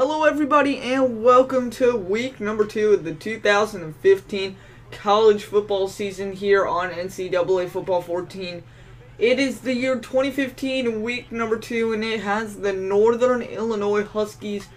Hello everybody and welcome to week number 2 of the 2015 college football season here on NCAA Football 14. It is the year 2015, week number 2, and it has the Northern Illinois Huskies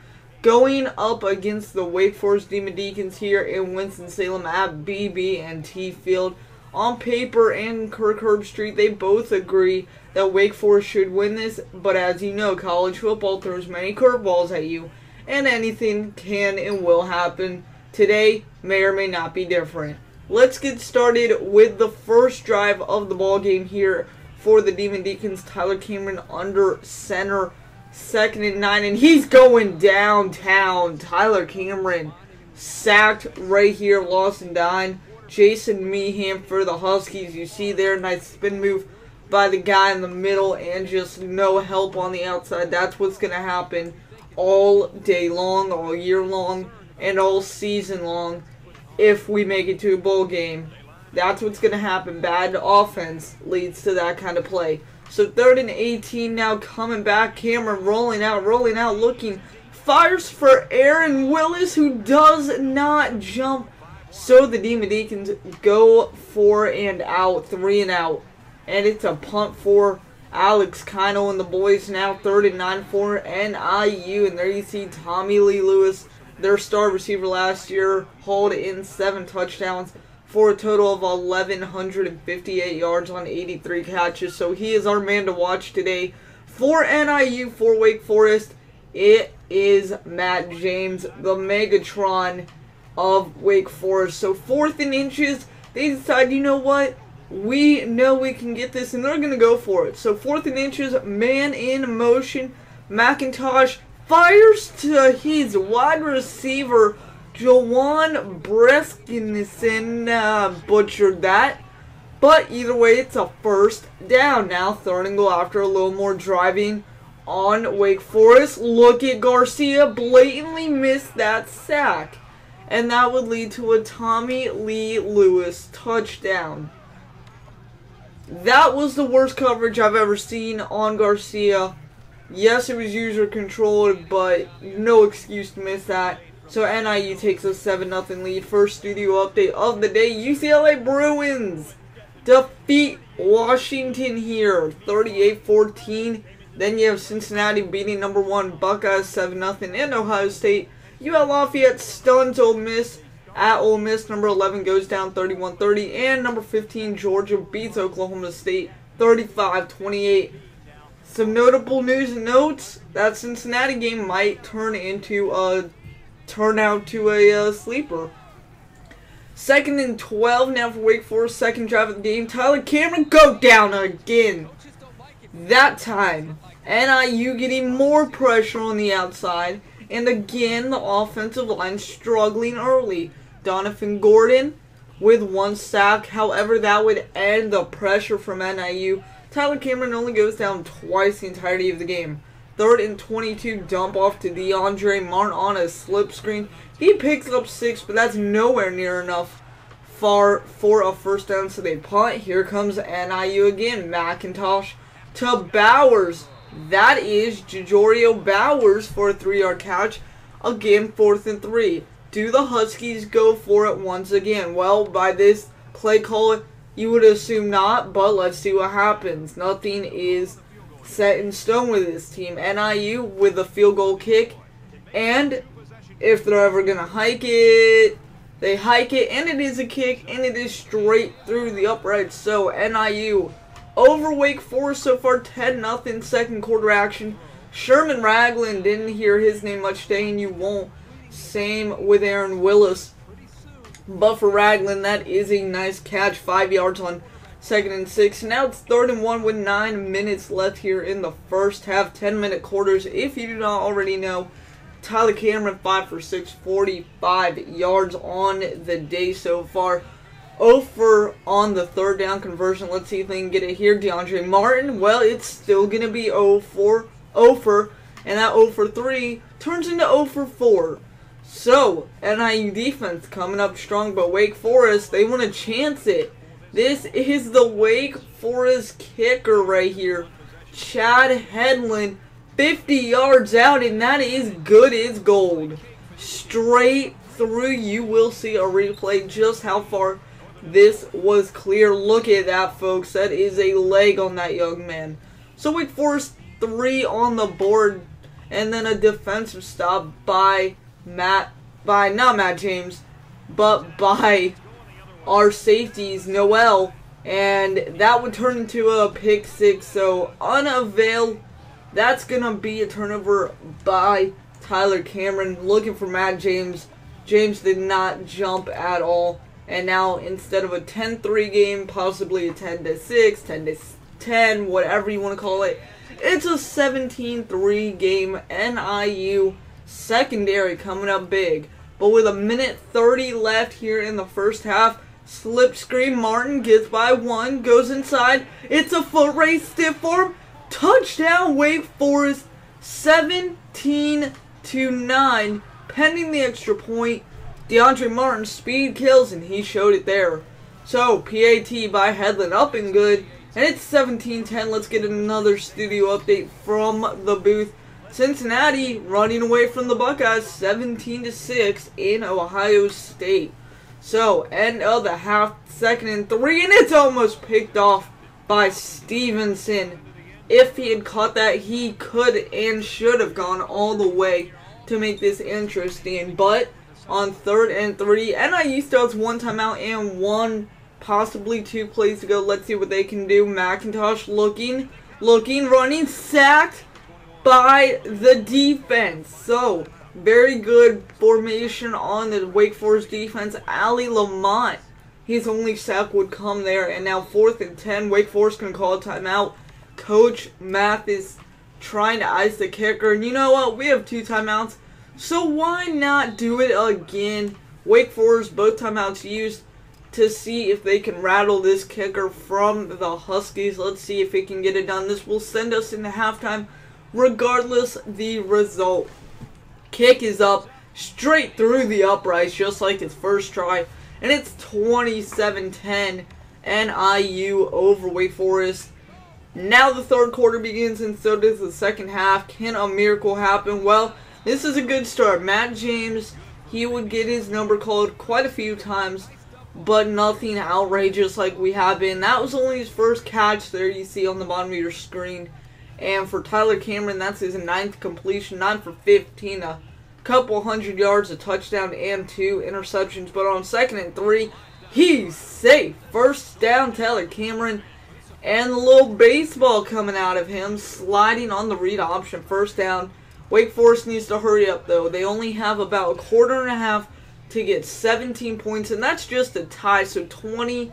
going up against the Wake Forest Demon Deacons here in Winston-Salem at BB&T Field. On paper and Kirk Herbstreit, they both agree that Wake Forest should win this, but as you know, college football throws many curveballs at you, and anything can and will happen. Today may or may not be different. Let's get started with the first drive of the ball game here for the Demon Deacons. Tyler Cameron under center, 2nd and 9, and he's going downtown. Tyler Cameron sacked right here, lost and dine. Jason Meehan for the Huskies. You see there, nice spin move by the guy in the middle and just no help on the outside. That's what's going to happen all day long, all year long, and all season long if we make it to a bowl game. That's what's going to happen. Bad offense leads to that kind of play. So 3rd and 18 now, coming back. Cameron rolling out, looking. Fires for Aaron Willis, who does not jump. So the Demon Deacons go 4 and out, 3 and out. And it's a punt for Alex Kino and the boys now. 3rd and 9 for NIU. And there you see Tommy Lee Lewis, their star receiver last year, hauled in 7 touchdowns for a total of 1,158 yards on 83 catches. So he is our man to watch today. For NIU, for Wake Forest, it is Matt James, the Megatron of Wake Forest. So 4th and inches, they decide, you know what? We know we can get this, and they're going to go for it. So 4th and inches, man in motion. McIntosh fires to his wide receiver, Jawan Breskinson, butchered that. But either way, it's a first down. Now 3rd and goal after a little more driving on Wake Forest. Look at Garcia, blatantly missed that sack. And that would lead to a Tommy Lee Lewis touchdown. That was the worst coverage I've ever seen on Garcia. Yes, it was user controlled, but no excuse to miss that. So NIU takes a 7-0 lead. First studio update of the day. UCLA Bruins defeat Washington here, 38-14. Then you have Cincinnati beating number 1 Buckeyes 7-0, and Ohio State. UL Lafayette stuns Ole Miss at Ole Miss. Number 11 goes down 31-30, and number 15 Georgia beats Oklahoma State 35-28. Some notable news and notes: that Cincinnati game might turn out to a sleeper. 2nd and 12 now for Wake Forest. 2nd drive of the game. Tyler Cameron go down again. That time, NIU getting more pressure on the outside. And again, the offensive line struggling early. Donovan Gordon with 1 sack. However, that would end the pressure from NIU. Tyler Cameron only goes down twice the entirety of the game. 3rd and 22, dump off to DeAndre Martin on a slip screen. He picks up 6, but that's nowhere near enough for a first down, so they punt. Here comes NIU again. McIntosh to Bowers. That is Jojorio Bowers for a 3-yard catch. Again, 4th and 3. Do the Huskies go for it once again? Well, by this play call, you would assume not, but let's see what happens. Nothing is set in stone with this team. NIU with a field goal kick, and if they're ever going to hike it, they hike it, and it is a kick, and it is straight through the uprights. So NIU over Wake Forest so far, 10-0, 2nd quarter action. Sherman Ragland, didn't hear his name much today, and you won't. Same with Aaron Willis. But for Ragland, that is a nice catch, 5 yards on 2nd and 6. Now it's 3rd and 1 with 9 minutes left here in the first half. 10-minute quarters, if you do not already know. Tyler Cameron, 5 for 6, 45 yards on the day so far. 0 for on the 3rd down conversion. Let's see if they can get it here. DeAndre Martin, well, it's still going to be 0 for, and that 0 for 3 turns into 0 for 4. So, NIU defense coming up strong, but Wake Forest, they want to chance it. This is the Wake Forest kicker right here. Chad Hedlund 50 yards out, and that is good as gold. Straight through. You will see a replay just how far this was clear. Look at that, folks. That is a leg on that young man. So Wake Forest 3 on the board, and then a defensive stop by not Matt James, but by our safeties, Noel, and that would turn into a pick 6. So unavailed. That's going to be a turnover by Tyler Cameron, looking for Matt James. James did not jump at all. And now instead of a 10-3 game, possibly a 10-6, 10-10, whatever you want to call it, it's a 17-3 game. NIU secondary coming up big. But with 1:30 left here in the first half, slip screen, Martin gets by one, goes inside. It's a foot race, stiff arm. Touchdown, Wake Forest, 17-9, pending the extra point. DeAndre Martin speed kills, and he showed it there. So, PAT by Headland up and good, and it's 17-10. Let's get another studio update from the booth. Cincinnati running away from the Buckeyes, 17-6 in Ohio State. So, end of the half, 2nd and 3, and it's almost picked off by Stevenson. If he had caught that, he could and should have gone all the way to make this interesting. But on 3rd and 3, NIU still has 1 timeout and 1, possibly 2 plays to go. Let's see what they can do. McIntosh looking, running, sacked by the defense. So, very good formation on the Wake Forest defense. Ali Lamont, his only sack would come there. And now 4th and 10, Wake Forest can call a timeout. Coach Mathis trying to ice the kicker. And you know what? We have 2 timeouts. So why not do it again? Wake Forest, both timeouts used to see if they can rattle this kicker from the Huskies. Let's see if he can get it done. This will send us into halftime regardless the result. Kick is up straight through the uprights just like his first try. And it's 27-10 NIU over Wake Forest. Now the 3rd quarter begins, and so does the 2nd half. Can a miracle happen? Well, this is a good start. Matt James, he would get his number called quite a few times, but nothing outrageous like we have been. That was only his first catch there you see on the bottom of your screen. And for Tyler Cameron, that's his 9th completion, 9 for 15, a couple 100 yards, a touchdown, and 2 interceptions. But on 2nd and 3, he's safe. First down, Tyler Cameron. And a little baseball coming out of him, sliding on the read option. First down. Wake Forest needs to hurry up, though. They only have about a quarter and a half to get 17 points, and that's just a tie. So 20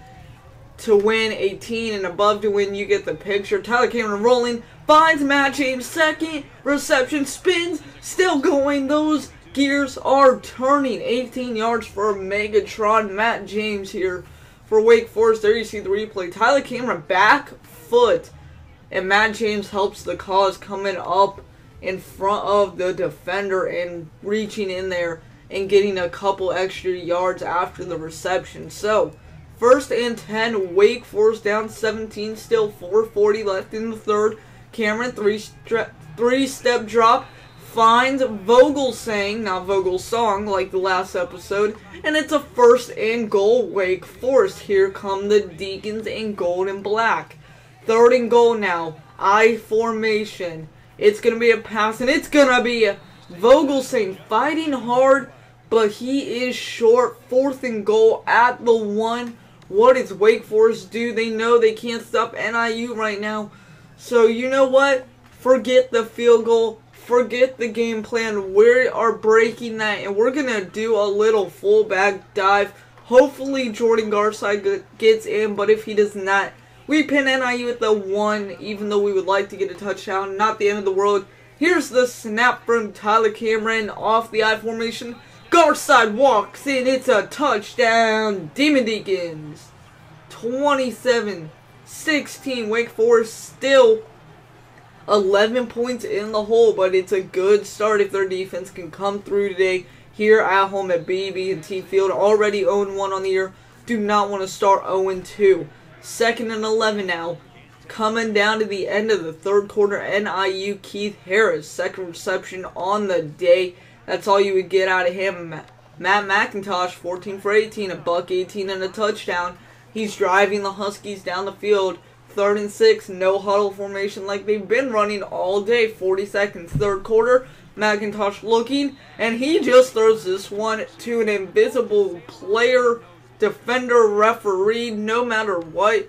to win, 18 and above to win. You get the picture. Tyler Cameron rolling, finds Matt James, 2nd reception, spins, still going. Those gears are turning. 18 yards for Megatron. Matt James here for Wake Forest. There you see the replay. Tyler Cameron back foot, and Matt James helps the cause, coming up in front of the defender and reaching in there and getting a couple extra yards after the reception. So, 1st and 10, Wake Forest down 17, still 4:40 left in the 3rd. Cameron, three-step drop, finds Vogelsang, not Vogelsong like the last episode, and it's a 1st and goal, Wake Forest. Here come the Deacons in gold and black. 3rd and goal now, I formation. It's going to be a pass, and it's going to be Vogelsang fighting hard, but he is short. 4th and goal at the 1. What does Wake Forest do? They know they can't stop NIU right now. So you know what? Forget the field goal. Forget the game plan. We are breaking that, and we're going to do a little fullback dive. Hopefully Jordan Garside gets in, but if he does not, we pin NIU at the 1, even though we would like to get a touchdown. Not the end of the world. Here's the snap from Tyler Cameron off the I formation. Garside walks in. It's a touchdown. Demon Deacons. 27-16. Wake Forest still 11 points in the hole, but it's a good start if their defense can come through today here at home at BB&T Field. Already 0-1 on the year. Do not want to start 0-2. 2nd and 11 now. Coming down to the end of the third quarter, NIU Keith Harris, second reception on the day. That's all you would get out of him. Matt McIntosh, 14 for 18, a buck 18 and a touchdown. He's driving the Huskies down the field. 3rd and 6, no huddle formation like they've been running all day. 40 seconds, third quarter. McIntosh looking, and he just throws this one to an invisible player, defender, referee, no matter what.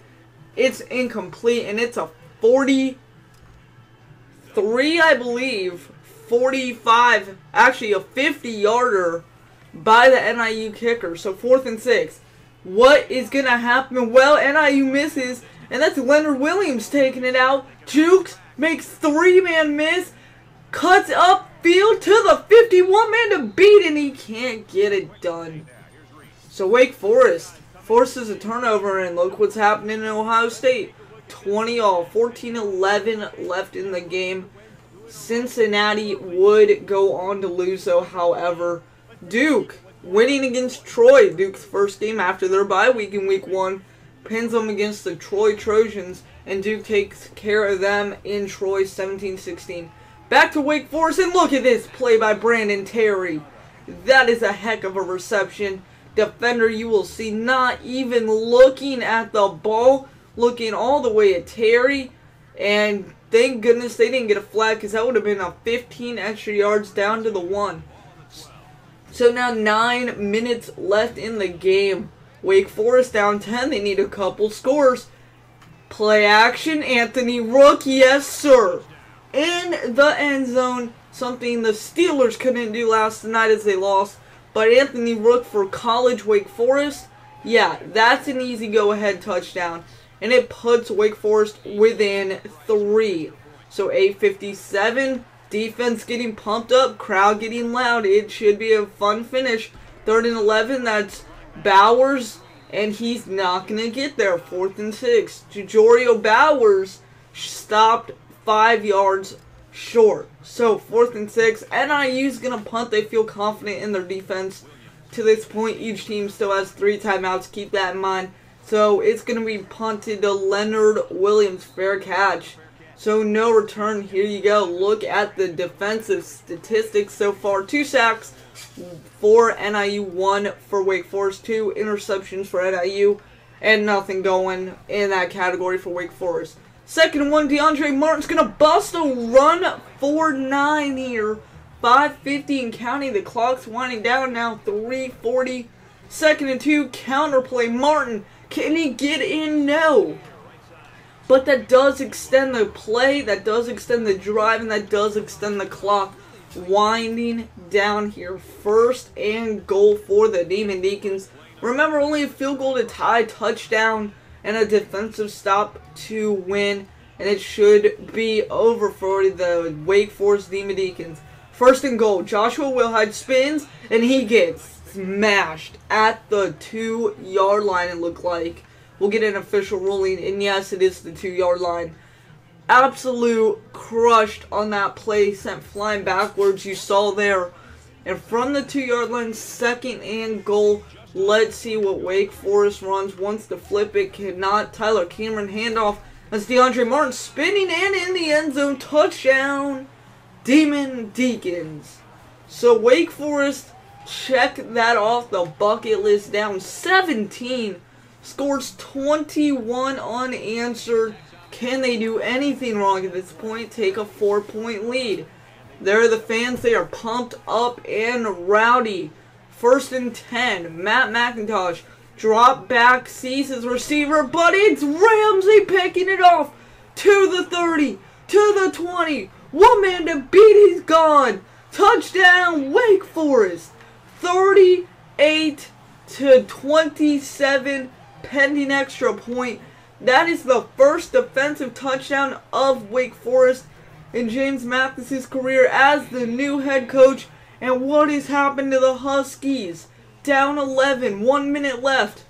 It's incomplete, and it's a 43, I believe, 45, actually a 50-yarder by the NIU kicker. So 4th and 6. What is going to happen? Well, NIU misses, and that's Leonard Williams taking it out. Jukes makes 3-man miss, cuts upfield to the 51-man to beat, and he can't get it done. So Wake Forest forces a turnover, and look what's happening in Ohio State. 20-all, 14-11 left in the game. Cincinnati would go on to lose, though, however. Duke winning against Troy. Duke's first game after their bye week in week 1. Pins them against the Troy Trojans, and Duke takes care of them in Troy 17-16. Back to Wake Forest, and look at this play by Brandon Terry. That is a heck of a reception. Defender, you will see, not even looking at the ball, looking all the way at Terry, and thank goodness they didn't get a flag, because that would have been a 15 extra yards down to the 1. So now 9 minutes left in the game. Wake Forest down 10. They need a couple scores. Play action. Anthony Rook. Yes, sir. In the end zone. Something the Steelers couldn't do last night as they lost. But Anthony Rook for college Wake Forest. Yeah, that's an easy go-ahead touchdown. And it puts Wake Forest within 3. So 8:57. Defense getting pumped up. Crowd getting loud. It should be a fun finish. 3rd and 11. That's Bowers, and he's not going to get there. 4th and 6. Jojorio Bowers stopped 5 yards short. So 4th and 6. NIU's going to punt. They feel confident in their defense. To this point, each team still has 3 timeouts. Keep that in mind. So it's going to be punted to Leonard Williams. Fair catch. So no return. Here you go. Look at the defensive statistics so far. 2 sacks for NIU, 1 for Wake Forest, 2 interceptions for NIU, and nothing going in that category for Wake Forest. 2nd and 1, DeAndre Martin's going to bust a run for 9 here. 5:50 and counting. The clock's winding down now. 3:40. 2nd and 2, counterplay. Martin, can he get in? No. But that does extend the play, that does extend the drive, and that does extend the clock. Winding down here. 1st and goal for the Demon Deacons. Remember, only a field goal to tie, touchdown, and a defensive stop to win. And it should be over for the Wake Forest Demon Deacons. 1st and goal. Joshua Wilhide spins, and he gets smashed at the 2-yard line, it looked like. We'll get an official ruling, and yes, it is the 2-yard line. Absolute crushed on that play, sent flying backwards, you saw there. And from the 2-yard line, 2nd and goal. Let's see what Wake Forest runs. Wants to flip it, cannot. Tyler Cameron handoff as DeAndre Martin spinning in the end zone. Touchdown, Demon Deacons. So Wake Forest, check that off the bucket list, down 17. Scores 21 unanswered. Can they do anything wrong at this point? Take a 4-point lead. There are the fans. They are pumped up and rowdy. 1st and 10. Matt McIntosh drop back, sees his receiver, but it's Ramsey picking it off to the 30, to the 20. 1 man to beat. He's gone. Touchdown, Wake Forest. 38-27. Pending extra point. That is the first defensive touchdown of Wake Forest in James Mathis's career as the new head coach. And what has happened to the Huskies? Down 11, 1 minute left.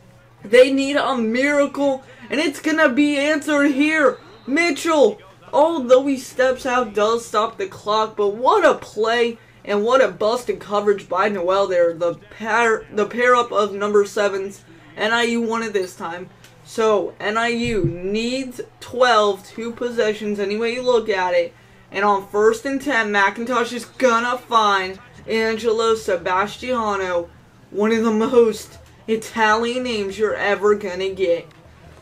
They need a miracle, and it's going to be answered here. Mitchell, although he steps out, does stop the clock, but what a play and what a busted coverage by Noel there. The pair up of number 7s. NIU won it this time. So, NIU needs 12, 2 possessions, any way you look at it. And on 1st and 10, McIntosh is gonna find Angelo Sebastiano, one of the most Italian names you're ever gonna get.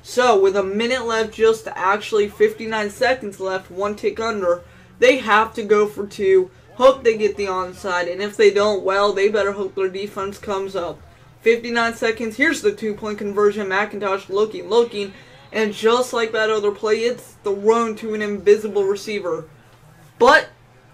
So, with a minute left, just actually 59 seconds left, one tick under, they have to go for 2. Hope they get the onside, and if they don't, well, they better hope their defense comes up. 59 seconds, here's the 2-point conversion. McIntosh looking, and just like that other play, it's thrown to an invisible receiver. But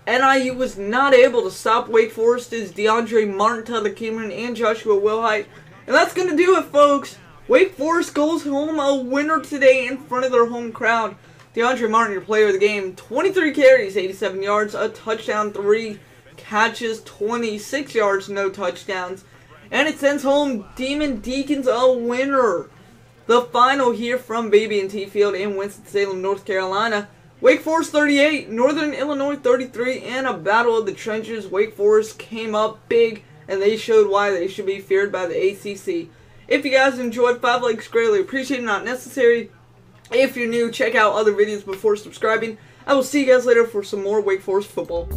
NIU was not able to stop Wake Forest's DeAndre Martin, Tyler Cameron, and Joshua Wilhite. And that's going to do it, folks. Wake Forest goes home a winner today in front of their home crowd. DeAndre Martin, your player of the game, 23 carries, 87 yards, a touchdown, 3 catches, 26 yards, no touchdowns. And it sends home Demon Deacons a winner. The final here from BB&T Field in Winston-Salem, North Carolina. Wake Forest 38, Northern Illinois 33, and a battle of the trenches. Wake Forest came up big, and they showed why they should be feared by the ACC. If you guys enjoyed, 5 likes greatly appreciated, not necessary. If you're new, check out other videos before subscribing. I will see you guys later for some more Wake Forest football.